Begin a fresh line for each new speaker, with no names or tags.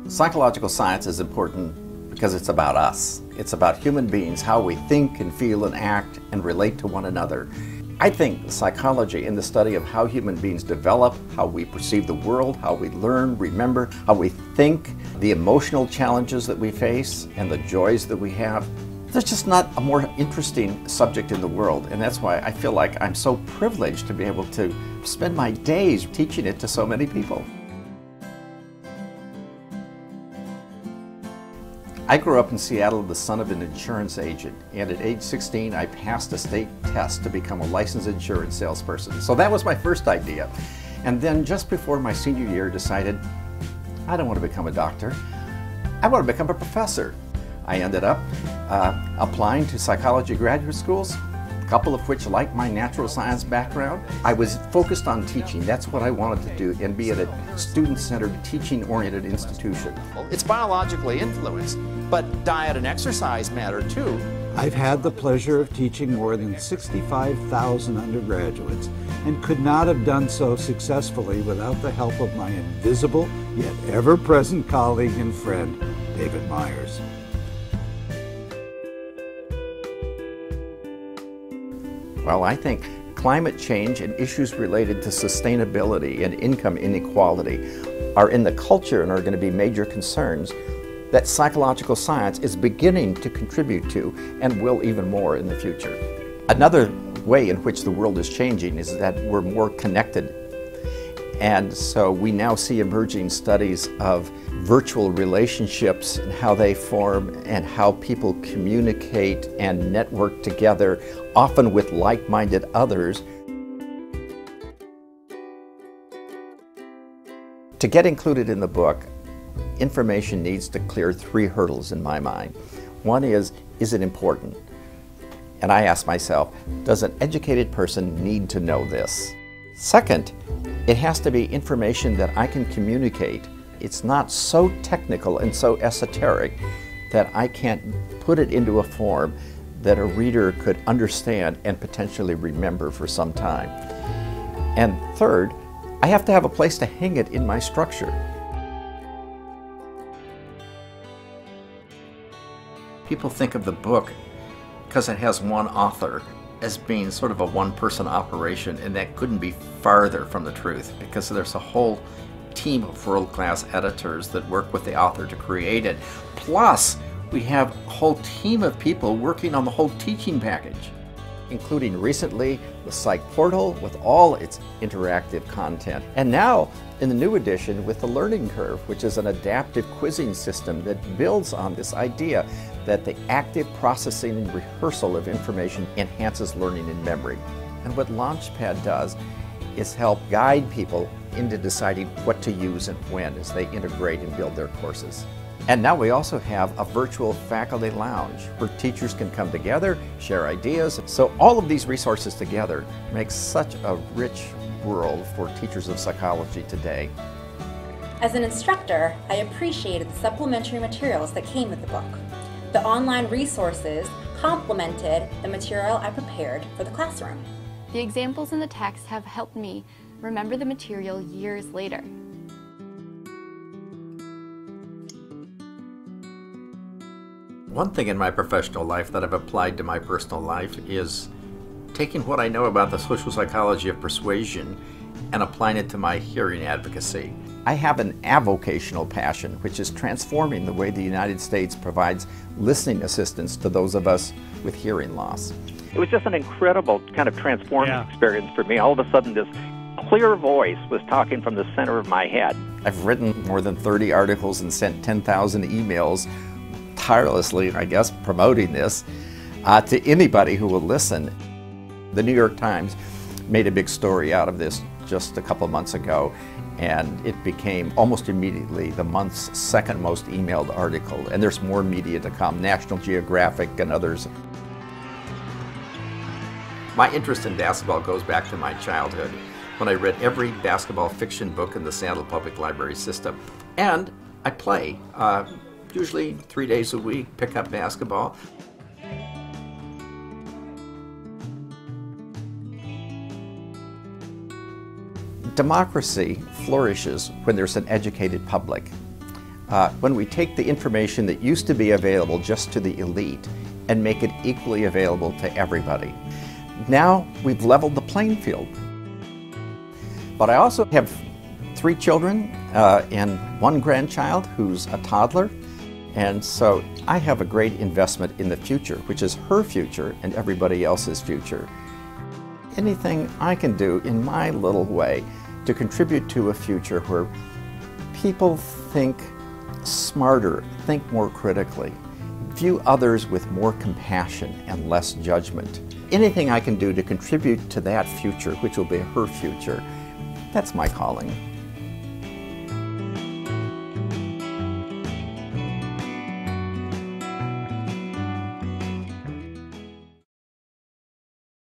Psychological science is important because it's about us. It's about human beings, how we think and feel and act and relate to one another. I think psychology and the study of how human beings develop, how we perceive the world, how we learn, remember, how we think, the emotional challenges that we face and the joys that we have. There's just not a more interesting subject in the world, and that's why I feel like I'm so privileged to be able to spend my days teaching it to so many people. I grew up in Seattle, the son of an insurance agent, and at age 16 I passed a state test to become a licensed insurance salesperson. So that was my first idea. And then just before my senior year decided, I don't want to become a doctor, I want to become a professor. I ended up applying to psychology graduate schools, a couple of which liked my natural science background. I was focused on teaching. That's what I wanted to do, and be at a student-centered, teaching-oriented institution.
It's biologically influenced, but diet and exercise matter too.
I've had the pleasure of teaching more than 65,000 undergraduates and could not have done so successfully without the help of my invisible yet ever-present colleague and friend, David Myers.
Well, I think climate change and issues related to sustainability and income inequality are in the culture and are going to be major concerns that psychological science is beginning to contribute to and will even more in the future. Another way in which the world is changing is that we're more connected. And so we now see emerging studies of virtual relationships and how they form and how people communicate and network together, often with like-minded others. To get included in the book, information needs to clear 3 hurdles in my mind. One is it important? And I ask myself, does an educated person need to know this? Second, it has to be information that I can communicate. It's not so technical and so esoteric that I can't put it into a form that a reader could understand and potentially remember for some time. And third, I have to have a place to hang it in my structure. People think of the book, because it has one author, as being sort of a one-person operation, and that couldn't be farther from the truth, because there's a whole team of world-class editors that work with the author to create it. Plus, we have a whole team of people working on the whole teaching package, including recently the Psych Portal with all its interactive content. And now, in the new edition, with the Learning Curve, which is an adaptive quizzing system that builds on this idea that the active processing and rehearsal of information enhances learning and memory. And what Launchpad does is help guide people into deciding what to use and when as they integrate and build their courses. And now we also have a virtual faculty lounge where teachers can come together, share ideas. So all of these resources together make such a rich world for teachers of psychology today.
As an instructor, I appreciated the supplementary materials that came with the book. The online resources complemented the material I prepared for the classroom.
The examples in the text have helped me remember the material years later.
One thing in my professional life that I've applied to my personal life is taking what I know about the social psychology of persuasion and applying it to my hearing advocacy. I have an avocational passion, which is transforming the way the United States provides listening assistance to those of us with hearing loss.
It was just an incredible kind of transformative experience for me. All of a sudden, this clear voice was talking from the center of my head.
I've written more than 30 articles and sent 10,000 emails tirelessly, I guess, promoting this to anybody who will listen. The New York Times made a big story out of this just a couple months ago, and it became almost immediately the month's second most emailed article, and there's more media to come, National Geographic and others. My interest in basketball goes back to my childhood, when I read every basketball fiction book in the Seattle Public Library system. And I play, usually 3 days a week, pick up basketball. Democracy flourishes when there's an educated public. When we take the information that used to be available just to the elite and make it equally available to everybody. Now we've leveled the playing field. But I also have 3 children and 1 grandchild who's a toddler. And so I have a great investment in the future, which is her future and everybody else's future. Anything I can do in my little way to contribute to a future where people think smarter, think more critically, view others with more compassion and less judgment. Anything I can do to contribute to that future, which will be her future, that's my calling.